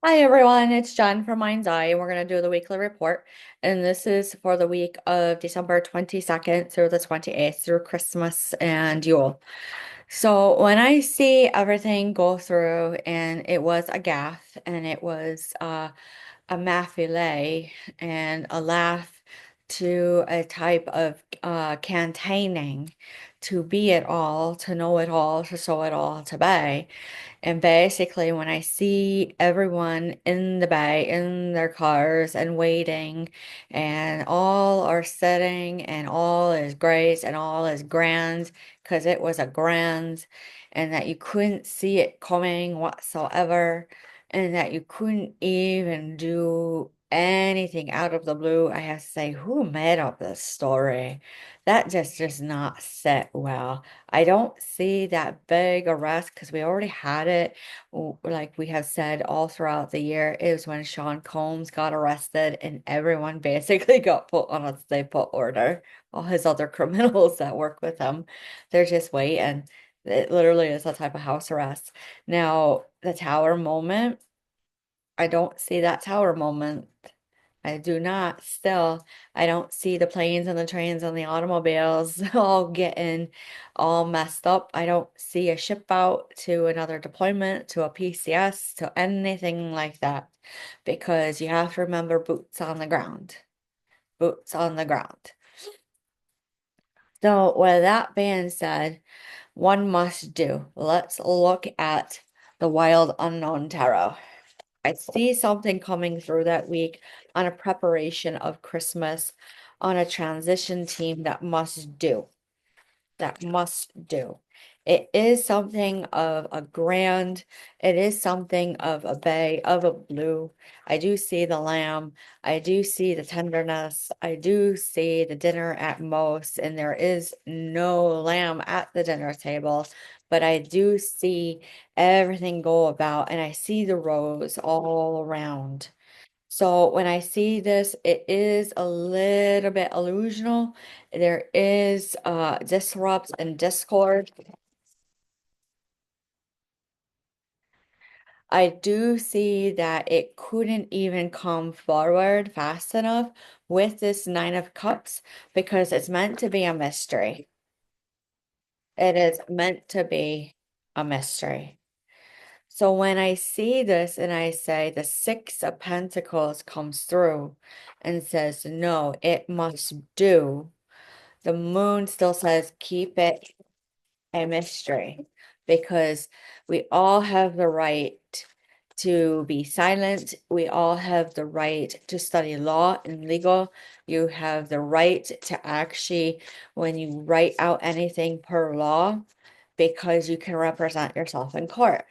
Hi everyone, it's Jen from Mind's Eye, and we're going to do the weekly report. And this is for the week of December 22nd through the 28th, through Christmas and Yule. So when I see everything go through, and it was a gaff, and it was a mafile, and a laugh to a type of campaigning to be it all, to know it all, to show it all, to be. And basically, when I see everyone in the bay, in their cars and waiting, and all are sitting, and all is great, and all is grand, because it was a grand, and that you couldn't see it coming whatsoever, and that you couldn't even do anything out of the blue, I have to say, who made up this story? That just does not sit well. I don't see that big arrest because we already had it. Like we have said all throughout the year, is when Sean Combs got arrested and everyone basically got put on a stay put order. All his other criminals that work with him, they're just waiting. It literally is a type of house arrest. Now, the tower moment, I don't see that tower moment. I do not still. I don't see the planes and the trains and the automobiles all getting all messed up. I don't see a ship out to another deployment, to a PCS, to anything like that. Because you have to remember boots on the ground. Boots on the ground. So, with that being said, one must do. Let's look at the wild unknown tarot. I see something coming through that week on a preparation of Christmas, on a transition team that must do, that must do. It is something of a grand, it is something of a bay, of a blue. I do see the lamb, I do see the tenderness, I do see the dinner at most, and there is no lamb at the dinner table, but I do see everything go about, and I see the rose all around. So when I see this, it is a little bit illusional. There is disrupts and discord. I do see that it couldn't even come forward fast enough with this Nine of Cups because it's meant to be a mystery. It is meant to be a mystery. So when I see this and I say the Six of Pentacles comes through and says, no, it must do. The moon still says keep it a mystery because we all have the right to be silent. We all have the right to study law and legal. You have the right to actually, when you write out anything per law, because you can represent yourself in court.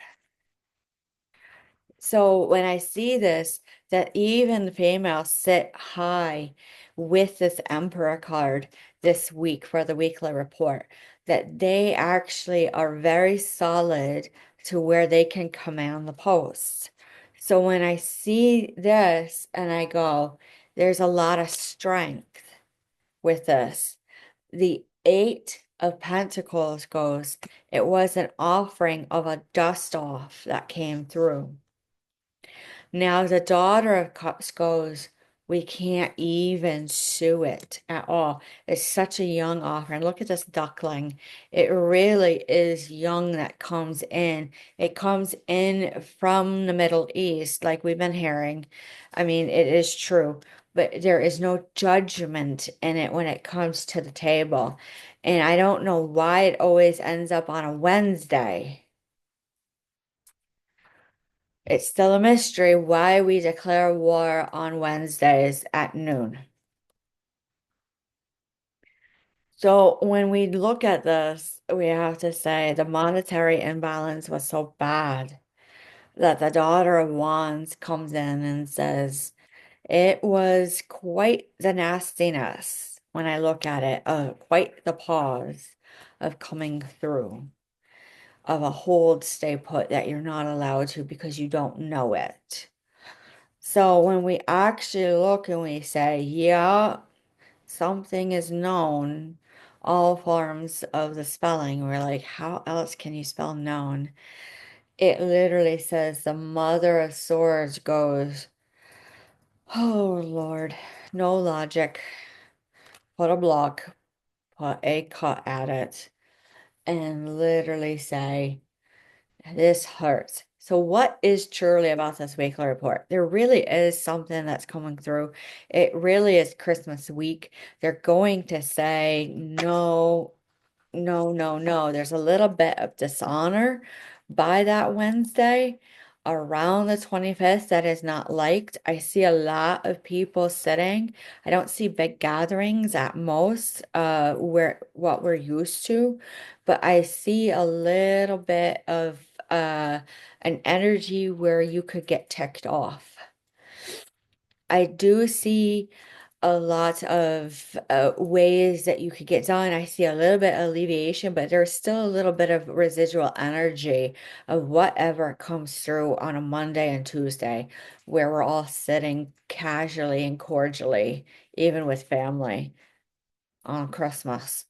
So when I see this, that even the females sit high with this Emperor card this week for the weekly report, that they actually are very solid to where they can command the post. So when I see this and I go, there's a lot of strength with this. The Eight of Pentacles goes, it was an offering of a dust off that came through. Now the daughter of cups goes, we can't even sue it at all. It's such a young offering. Look at this duckling. It really is young that comes in. It comes in from the Middle East, like we've been hearing. I mean, it is true, but there is no judgment in it when it comes to the table. And I don't know why it always ends up on a Wednesday. It's still a mystery why we declare war on Wednesdays at noon. So when we look at this, we have to say the monetary imbalance was so bad that the daughter of Wands comes in and says, it was quite the nastiness when I look at it, quite the pause of coming through, of a hold, stay put that you're not allowed to because you don't know it. So when we actually look and we say, yeah, something is known, all forms of the spelling, we're like, how else can you spell known? It literally says the Mother of Swords goes, oh Lord, no logic. Put a block, put a cut at it, and literally say, this hurts. So what is truly about this weekly report? There really is something that's coming through. It really is Christmas week. They're going to say, no, no, no, no. There's a little bit of dishonor by that Wednesday around the 25th that is not liked. I see a lot of people sitting. I don't see big gatherings at most, where what we're used to, but I see a little bit of an energy where you could get ticked off. I do see a lot of ways that you could get done. I see a little bit of alleviation, but there's still a little bit of residual energy of whatever comes through on a Monday and Tuesday, where we're all sitting casually and cordially, even with family on Christmas.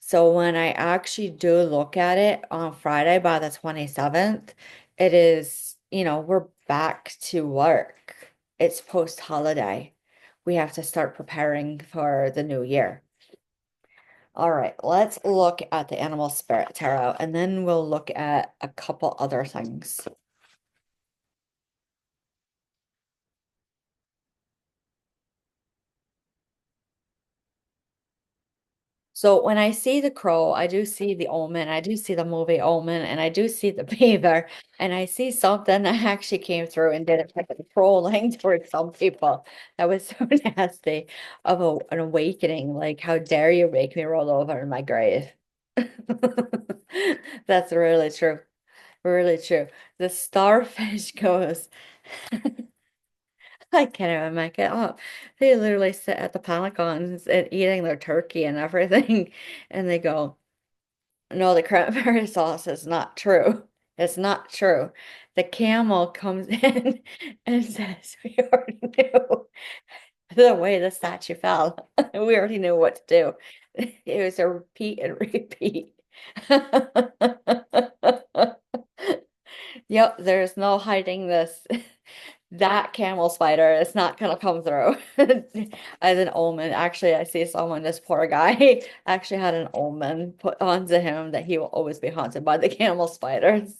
So when I actually do look at it on Friday by the 27th, it is, we're back to work. It's post-holiday. We have to start preparing for the new year. All right, let's look at the animal spirit tarot and then we'll look at a couple other things. So when I see the crow, I do see the omen, I do see the movie Omen, and I do see the beaver, and I see something that actually came through and did a type of trolling towards some people. That was so nasty of an awakening. Like, how dare you make me roll over in my grave? That's really true. Really true. The starfish goes, I can't even make it up. They literally sit at the Pelicans and eating their turkey and everything, and they go, no, the cranberry sauce is not true. It's not true. The camel comes in and says, we already knew the way the statue fell. We already knew what to do. It was a repeat and repeat. Yep, there's no hiding this. That camel spider is not gonna come through as an omen. Actually, I see someone, this poor guy, actually had an omen put onto him that he will always be haunted by the camel spiders.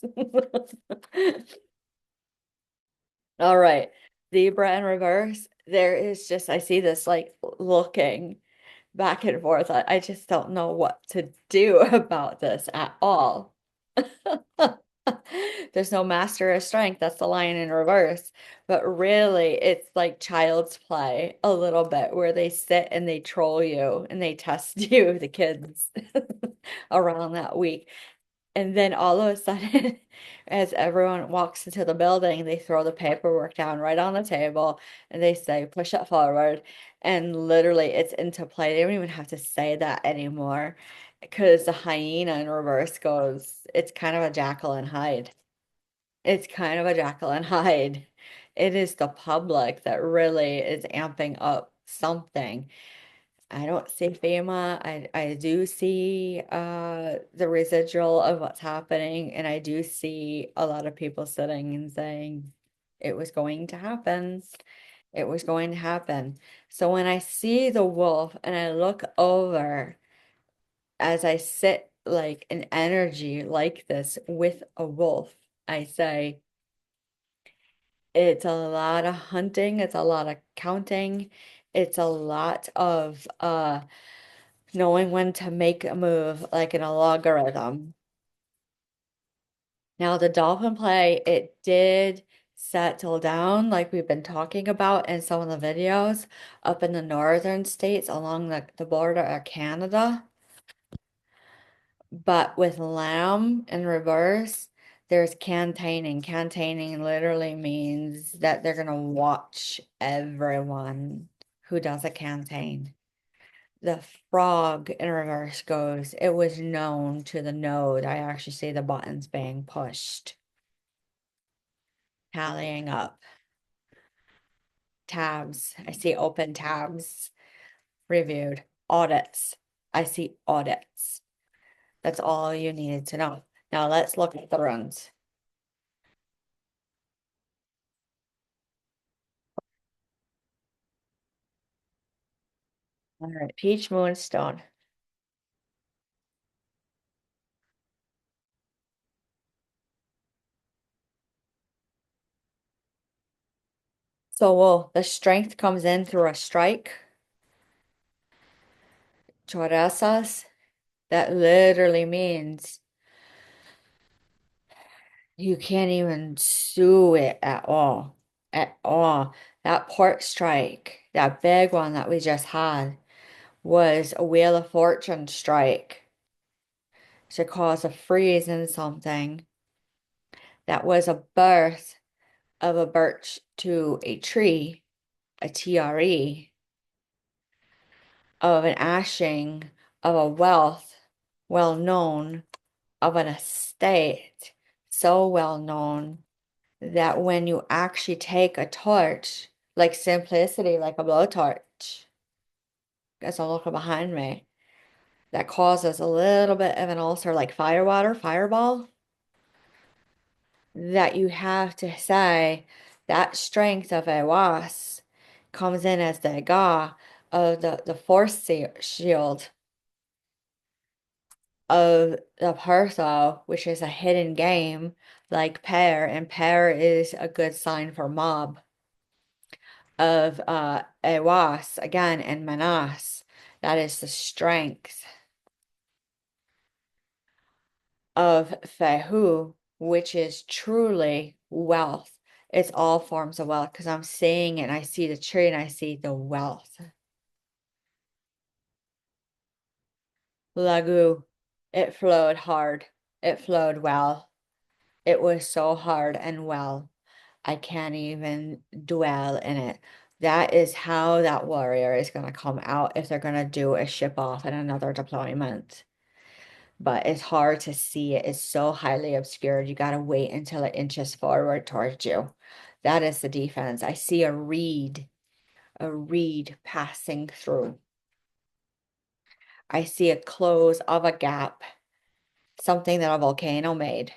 All right, zebra in reverse. There is just, I see this like looking back and forth. I just don't know what to do about this at all. There's no master of strength. That's the lion in reverse. But really, it's like child's play a little bit where they sit and they troll you and they test you, the kids, around that week. And then all of a sudden, as everyone walks into the building, they throw the paperwork down right on the table and they say, push it forward. And literally, it's into play. They don't even have to say that anymore because the hyena in reverse goes, it's kind of a Jekyll and Hyde. It's kind of a Jekyll and Hyde. It is the public that really is amping up something. I don't see FEMA. I do see the residual of what's happening, and I do see a lot of people sitting and saying it was going to happen. It was going to happen. So when I see the wolf and I look over as I sit like an energy like this with a wolf, I say it's a lot of hunting, it's a lot of counting, it's a lot of knowing when to make a move like in a logarithm. Now the dolphin play, it did settle down like we've been talking about in some of the videos up in the northern states along the border of Canada. But with lamb in reverse, there's cantaning. Cantaning literally means that they're gonna watch everyone who does a cantain. The frog in reverse goes, it was known to the node. I actually see the buttons being pushed, tallying up. Tabs. I see open tabs, reviewed. Audits. I see audits. That's all you needed to know. Now let's look at the runes. All right, peach moonstone. So, well, the strength comes in through a strike. Chorezas. That literally means you can't even sue it at all. At all. That port strike, that big one that we just had, was a Wheel of Fortune strike to cause a freeze in something that was a birth of a birch to a tree, a TRE, of an ashing of a wealth well known, of an estate so well known that when you actually take a torch, like simplicity, like a blowtorch, as I'm looking behind me, that causes a little bit of an ulcer, like firewater, fireball, that you have to say that strength of a was comes in as the ga of the force shield of the Pertho, which is a hidden game like pair, and pair is a good sign for mob of Ewas again and Manas. That is the strength of Fehu, which is truly wealth. It's all forms of wealth because I'm seeing it and I see the tree and I see the wealth. Lagu, it flowed hard. It flowed well. It was so hard and well. I can't even dwell in it. That is how that warrior is going to come out if they're going to do a ship off in another deployment. But it's hard to see it. It's so highly obscured. You got to wait until it inches forward towards you. That is the defense. I see a reed passing through. I see a close of a gap, something that a volcano made.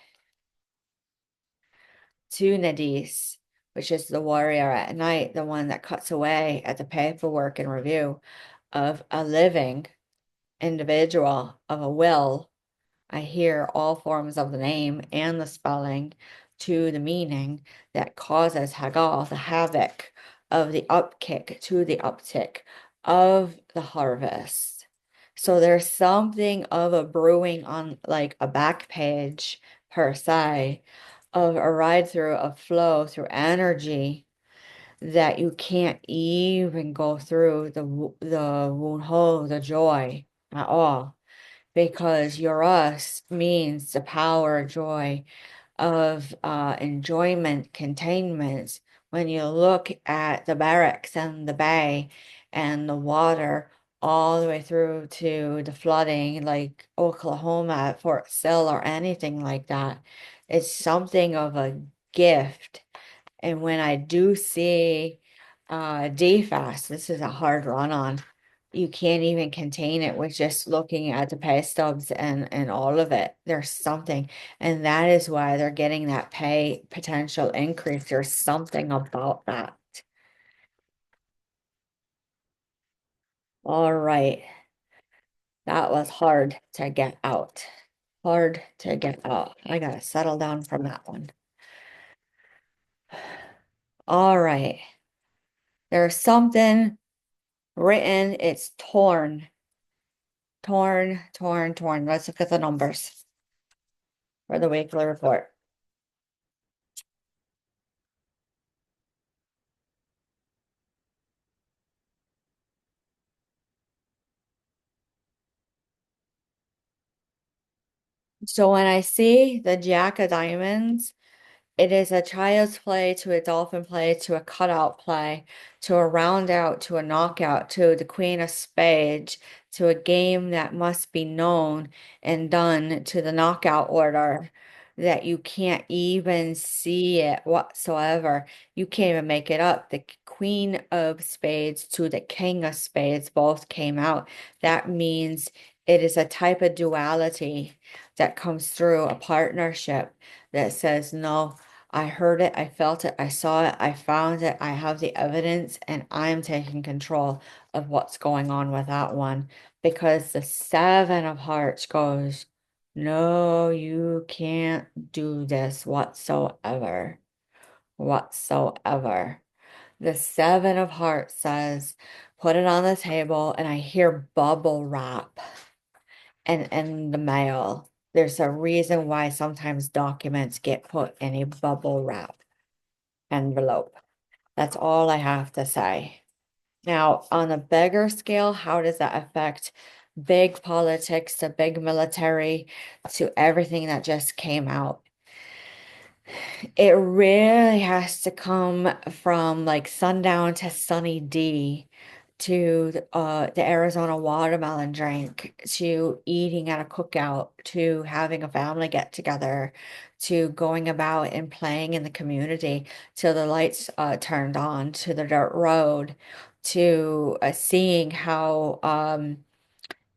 To Nadis, which is the warrior at night, the one that cuts away at the paperwork and review of a living individual, of a will. I hear all forms of the name and the spelling to the meaning that causes Hagal, the havoc of the upkick to the uptick of the harvest. So there's something of a brewing on like a back page per se of a ride through, a flow through energy that you can't even go through the wound hole, the joy at all, because your us means the power, joy of enjoyment, containment. When you look at the barracks and the bay and the water all the way through to the flooding, like Oklahoma at Fort Sill or anything like that, it's something of a gift. And when I do see DFAST, this is a hard run on. You can't even contain it with just looking at the pay stubs and all of it. There's something, and that is why they're getting that pay potential increase. There's something about that. All right. That was hard to get out. Hard to get out. I gotta settle down from that one. All right. There's something written. It's torn. Torn, torn, torn. Let's look at the numbers for the weekly report. So when I see the Jack of Diamonds, it is a child's play to a dolphin play to a cutout play to a round out to a knockout to the Queen of Spades to a game that must be known and done to the knockout order that you can't even see it whatsoever. You can't even make it up. The Queen of Spades to the King of Spades both came out. That means it is a type of duality that comes through a partnership that says, no. I heard it, I felt it, I saw it, I found it, I have the evidence, and I'm taking control of what's going on with that one because the Seven of Hearts goes, no, you can't do this whatsoever. Whatsoever. The Seven of Hearts says, put it on the table, and I hear bubble wrap and the mail. There's a reason why sometimes documents get put in a bubble wrap envelope. That's all I have to say. Now, on a bigger scale, how does that affect big politics, the big military, to everything that just came out? It really has to come from like sundown to sunny D to the Arizona watermelon drink to eating at a cookout to having a family get together to going about and playing in the community till the lights turned on to the dirt road to seeing how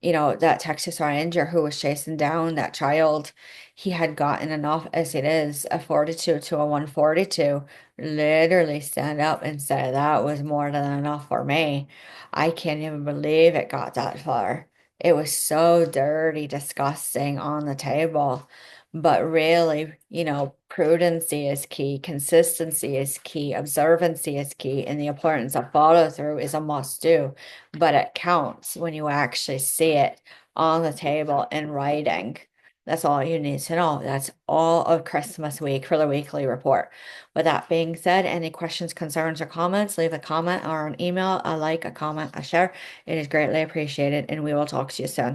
that Texas Ranger who was chasing down that child, he had gotten enough as it is, a 42 to a 142, literally stand up and say that was more than enough for me. I can't even believe it got that far. It was so dirty, disgusting on the table. But really, prudency is key, consistency is key, observancy is key, and the importance of follow through is a must do, but it counts when you actually see it on the table in writing. That's all you need to know. That's all of Christmas week for the weekly report. With that being said, any questions, concerns, or comments, leave a comment or an email, a like, a comment, a share. It is greatly appreciated, and we will talk to you soon.